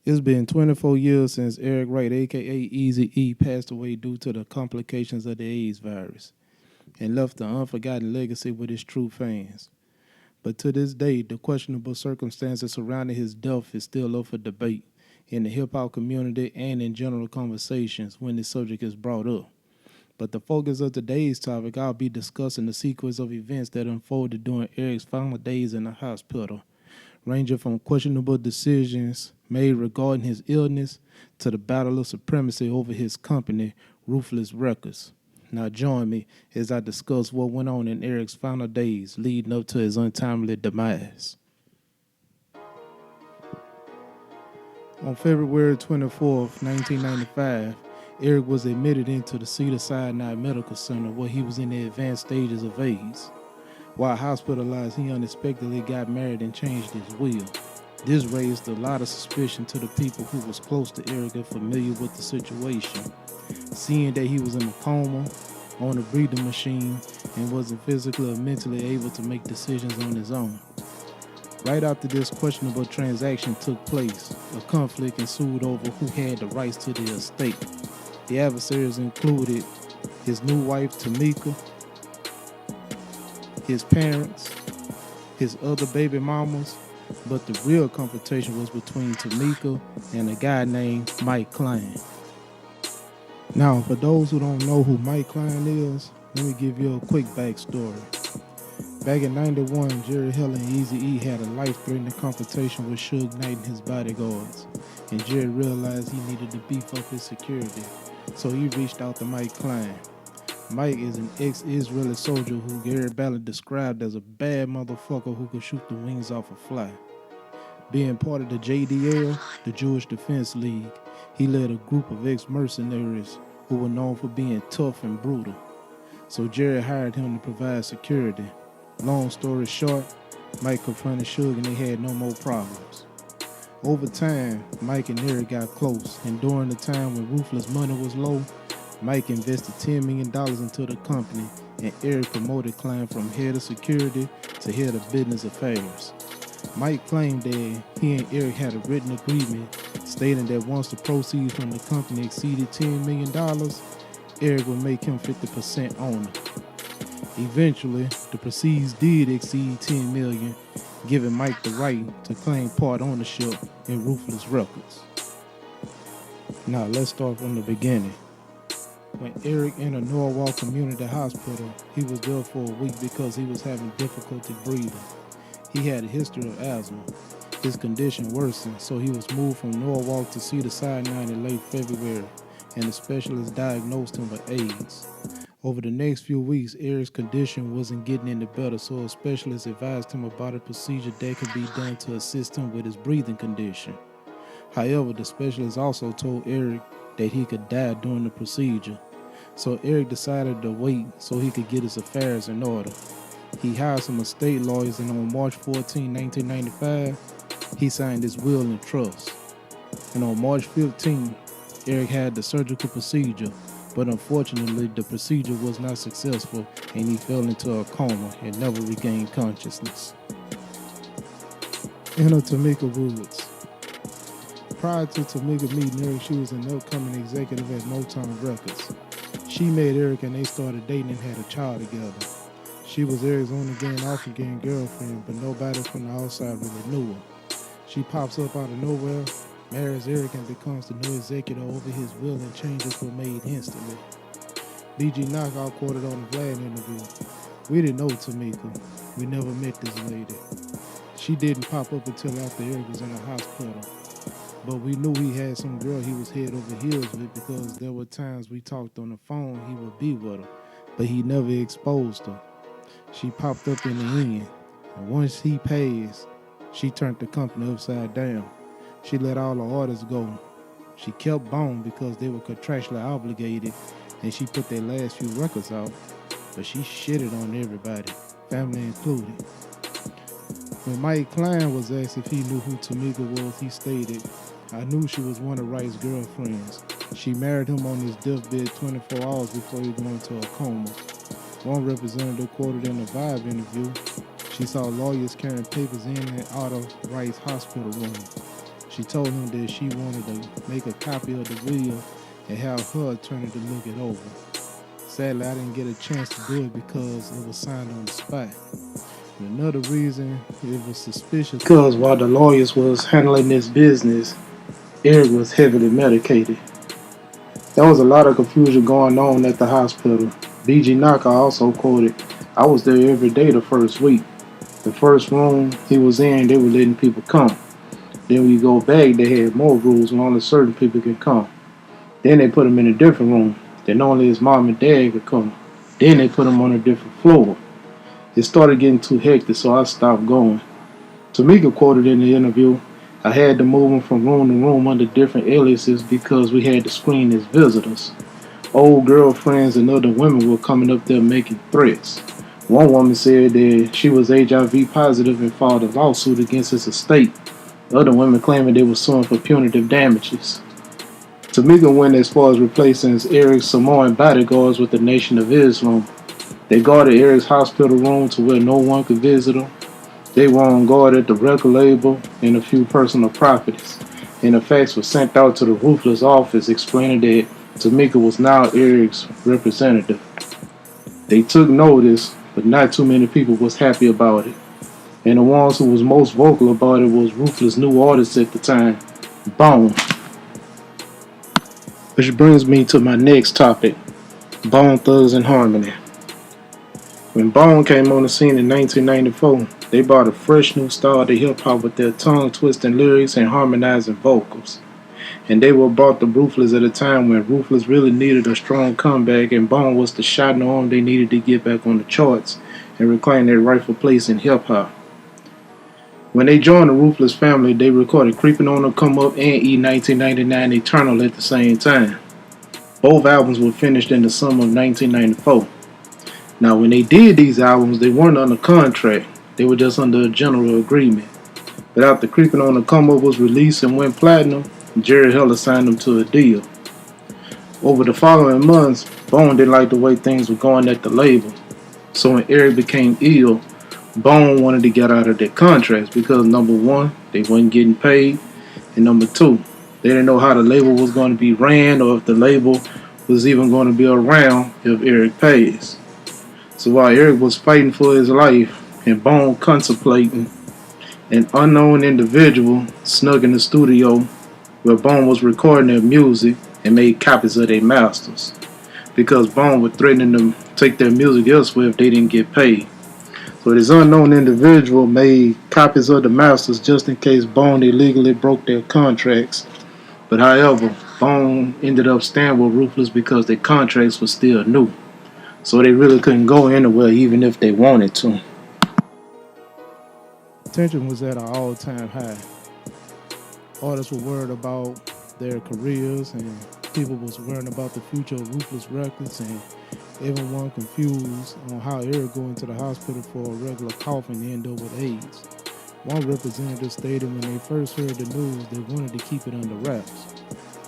It's been 24 years since Eric Wright, aka Eazy E, passed away due to the complications of the AIDS virus and left an unforgotten legacy with his true fans. But to this day, the questionable circumstances surrounding his death is still up for debate in the hip hop community and in general conversations when this subject is brought up. But the focus of today's topic, I'll be discussing the sequence of events that unfolded during Eric's final days in the hospital, ranging from questionable decisions made regarding his illness to the battle of supremacy over his company, Ruthless Records. Now join me as I discuss what went on in Eric's final days leading up to his untimely demise. On February 24th, 1995, Eric was admitted into the Cedar-Sinai Medical Center where he was in the advanced stages of AIDS. While hospitalized, he unexpectedly got married and changed his will. This raised a lot of suspicion to the people who was close to Eric and familiar with the situation, seeing that he was in a coma, on a breathing machine, and wasn't physically or mentally able to make decisions on his own. Right after this questionable transaction took place, a conflict ensued over who had the rights to the estate. The adversaries included his new wife, Tamika, his parents, his other baby mamas, but the real confrontation was between Tamika and a guy named Mike Klein. Now, for those who don't know who Mike Klein is, let me give you a quick backstory. Back in '91, Jerry Hill and Eazy E had a life-threatening confrontation with Suge Knight and his bodyguards, and Jerry realized he needed to beef up his security, so he reached out to Mike Klein. Mike is an ex-Israeli soldier who Gary Ballard described as a bad motherfucker who could shoot the wings off a fly. Being part of the JDL, the Jewish Defense League, he led a group of ex-mercenaries who were known for being tough and brutal. So Jerry hired him to provide security. Long story short, Mike confronted Suge and they had no more problems. Over time, Mike and Eric got close, and during the time when Ruthless money was low, Mike invested $10 million into the company, and Eric promoted Klein from head of security to head of business affairs. Mike claimed that he and Eric had a written agreement stating that once the proceeds from the company exceeded $10 million, Eric would make him 50% owner. Eventually, the proceeds did exceed $10 million, giving Mike the right to claim part ownership in Ruthless Records. Now, let's start from the beginning. When Eric entered Norwalk Community Hospital, he was there for a week because he was having difficulty breathing. He had a history of asthma. His condition worsened, so he was moved from Norwalk to Cedar-Sinai in late February, and the specialist diagnosed him with AIDS. Over the next few weeks, Eric's condition wasn't getting any better, so a specialist advised him about a procedure that could be done to assist him with his breathing condition. However, the specialist also told Eric that he could die during the procedure. So Eric decided to wait so he could get his affairs in order. He hired some estate lawyers, and on March 14, 1995, he signed his will and trust. And on March 15, Eric had the surgical procedure, but unfortunately the procedure was not successful and he fell into a coma and never regained consciousness. Enter Tamika Woods. Prior to Tamika meeting Eric, she was an upcoming executive at Motown Records. She met Eric and they started dating and had a child together. She was Eric's on again, off again girlfriend, but nobody from the outside really knew her. She pops up out of nowhere, marries Eric, and becomes the new executive over his will, and changes were made instantly. BG Knockout quoted on the Vlad interview, "We didn't know Tamika. We never met this lady. She didn't pop up until after Eric was in the hospital. But we knew he had some girl he was head over heels with because there were times we talked on the phone he would be with her, but he never exposed her. She popped up in the end, and once he passed, she turned the company upside down. She let all the artists go. She kept Bone because they were contractually obligated, and she put their last few records out, but she shitted on everybody, family included." When Mike Klein was asked if he knew who Tamika was, he stated, "I knew she was one of Wright's girlfriends. She married him on his deathbed 24 hours before he went into a coma." One representative quoted in a Vibe interview, "She saw lawyers carrying papers in and out of Wright's hospital room. She told him that she wanted to make a copy of the will and have her attorney to look it over. Sadly, I didn't get a chance to do it because it was signed on the spot. And another reason it was suspicious because while the lawyers was handling this business, Eric was heavily medicated. There was a lot of confusion going on at the hospital. BG Knocker also quoted, "I was there every day the first week. The first room he was in, they were letting people come. Then when you go back, they had more rules and only certain people could come. Then they put him in a different room. Then only his mom and dad could come. Then they put him on a different floor. It started getting too hectic, so I stopped going." Tamika quoted in the interview, "I had to move him from room to room under different aliases because we had to screen his visitors. Old girlfriends and other women were coming up there making threats. One woman said that she was HIV positive and filed a lawsuit against his estate. Other women claiming they were suing for punitive damages." Tamika went as far as replacing Eric's Samoan bodyguards with the Nation of Islam. They guarded Eric's hospital room to where no one could visit him. They were on guard at the record label and a few personal properties. And the facts were sent out to the Ruthless office explaining that Tamika was now Eric's representative. They took notice, but not too many people was happy about it. And the ones who was most vocal about it was Ruthless' new artist at the time, Bone. Which brings me to my next topic, Bone Thugs and Harmony. When Bone came on the scene in 1994, they brought a fresh new style to hip hop with their tongue-twisting lyrics and harmonizing vocals. And they were brought to Ruthless at a time when Ruthless really needed a strong comeback, and Bone was the shot in the arm they needed to get back on the charts and reclaim their rightful place in hip hop. When they joined the Ruthless family, they recorded Creeping on the Come Up and E 1999 Eternal at the same time. Both albums were finished in the summer of 1994. Now, when they did these albums, they weren't under contract. They were just under a general agreement. But after Creeping on the Come Up was released and went platinum, Jerry Heller signed them to a deal. Over the following months, Bone didn't like the way things were going at the label. So when Eric became ill, Bone wanted to get out of their contracts because number one, they wasn't getting paid, and number two, they didn't know how the label was going to be ran or if the label was even going to be around if Eric pays. So while Eric was fighting for his life and Bone contemplating, an unknown individual snuck in the studio where Bone was recording their music and made copies of their masters because Bone was threatening to take their music elsewhere if they didn't get paid. So this unknown individual made copies of the masters just in case Bone illegally broke their contracts. But however, Bone ended up staying with Ruthless because their contracts were still new. So they really couldn't go anywhere even if they wanted to. Tension was at an all-time high. Artists were worried about their careers and people was worried about the future of Ruthless Records, and everyone confused on how Eric going to the hospital for a regular cough and end up with AIDS. One representative stated when they first heard the news they wanted to keep it under wraps,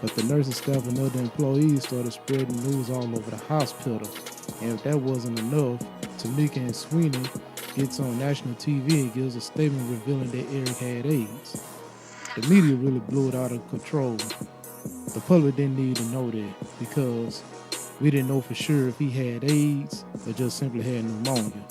but the nursing staff and other employees started spreading news all over the hospital. And if that wasn't enough, Tamika and Sweeney gets on national TV and gives a statement revealing that Eric had AIDS. The media really blew it out of control. The public didn't need to know that because we didn't know for sure if he had AIDS or just simply had pneumonia.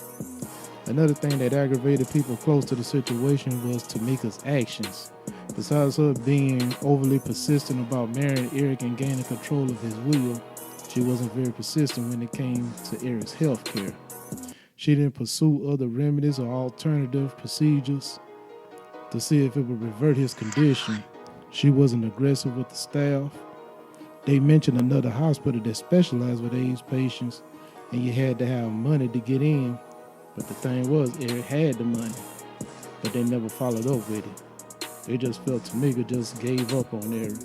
Another thing that aggravated people close to the situation was Tamika's actions. Besides her being overly persistent about marrying Eric and gaining control of his will, she wasn't very persistent when it came to Eric's health care. She didn't pursue other remedies or alternative procedures to see if it would revert his condition. She wasn't aggressive with the staff. They mentioned another hospital that specialized with AIDS patients, and you had to have money to get in. But the thing was, Eric had the money, but they never followed up with it. They just felt Tamika just gave up on Eric.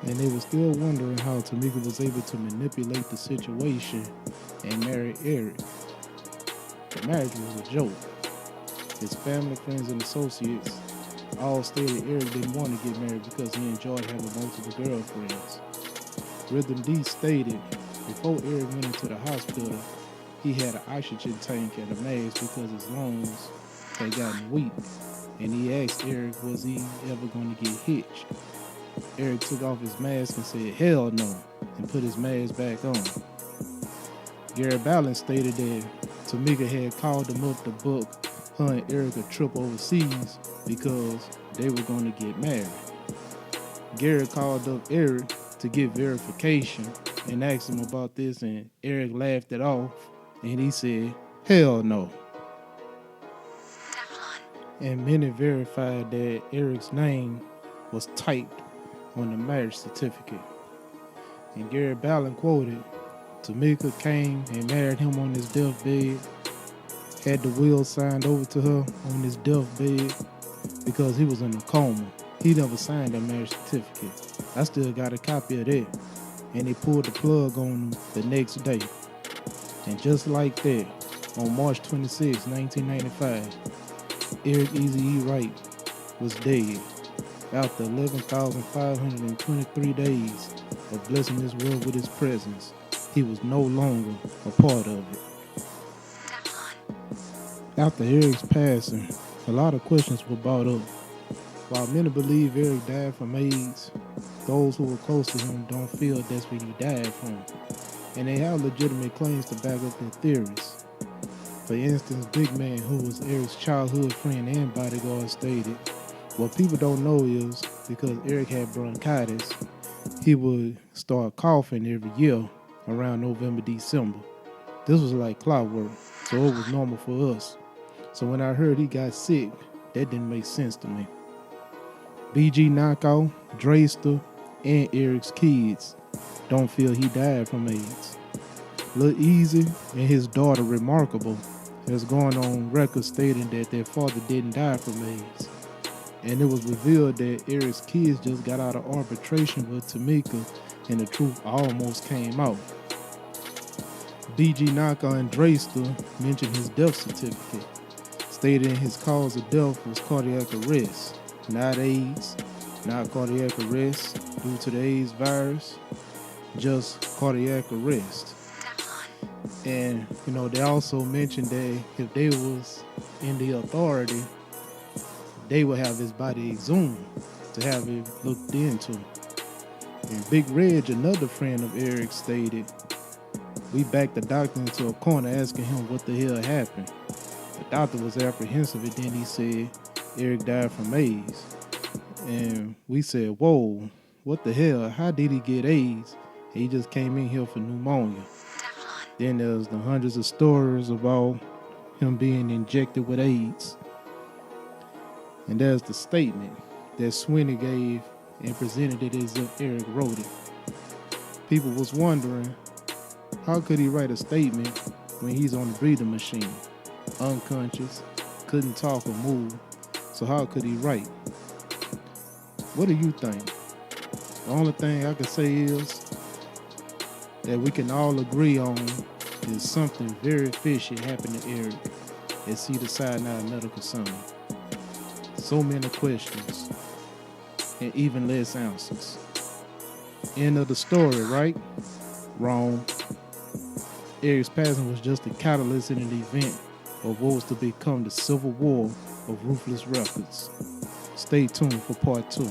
And they were still wondering how Tamika was able to manipulate the situation and marry Eric. The marriage was a joke. His family, friends, and associates all stated Eric didn't want to get married because he enjoyed having multiple girlfriends. Rhythm D stated before Eric went into the hospital, he had an oxygen tank and a mask because his lungs had gotten weak. and he asked Eric was he ever going to get hitched. Eric took off his mask and said, "Hell no," and put his mask back on. Gary Ballin stated that Tamika had called him up to book her and Eric a trip overseas because they were going to get married. Gary called up Eric to get verification and asked him about this, and Eric laughed it off and he said, "Hell no." And many verified that Eric's name was typed on the marriage certificate. And Gary Ballin quoted, "Tamika came and married him on his deathbed, had the will signed over to her on his deathbed because he was in a coma. He never signed that marriage certificate. I still got a copy of that." And they pulled the plug on him the next day. And just like that, on March 26, 1995, Eric Eazy E Wright was dead after 11,523 days of blessing this world with his presence. He was no longer a part of it. After Eric's passing, a lot of questions were brought up. While many believe Eric died from AIDS, those who were close to him don't feel that's what he died from, and they have legitimate claims to back up their theories. For instance, Big Man, who was Eric's childhood friend and bodyguard, stated, "What people don't know is because Eric had bronchitis, he would start coughing every year around November, December. This was like clockwork, so it was normal for us. So when I heard he got sick, that didn't make sense to me." BG Knockout, Dayz, and Eric's kids don't feel he died from AIDS. Lil Eazy and his daughter Remarkable has gone on record stating that their father didn't die from AIDS. And it was revealed that Eric's kids just got out of arbitration with Tamika and the truth almost came out. BG Knockout and Dayz mentioned his death certificate, stating his cause of death was cardiac arrest, not AIDS, not cardiac arrest due to the AIDS virus, just cardiac arrest. And, they also mentioned that if they was in the authority, they would have his body exhumed to have it looked into. And Big Reg, another friend of Eric, stated, "We backed the doctor into a corner asking him what the hell happened. The doctor was apprehensive and then he said Eric died from AIDS. And we said, whoa, what the hell? How did he get AIDS? He just came in here for pneumonia." Then there's the hundreds of stories about him being injected with AIDS. And there's the statement that Swinney gave and presented it as if Eric wrote it. People was wondering, how could he write a statement when he's on the breathing machine, unconscious, couldn't talk or move, so how could he write? What do you think? The only thing I can say is that we can all agree on is something very fishy happened to Eric at Cedars-Sinai Medical Center. So many questions and even less answers. End of the story, right? Wrong. Eric's passing was just a catalyst in an event of what was to become the civil war of Ruthless Records. Stay tuned for part 2.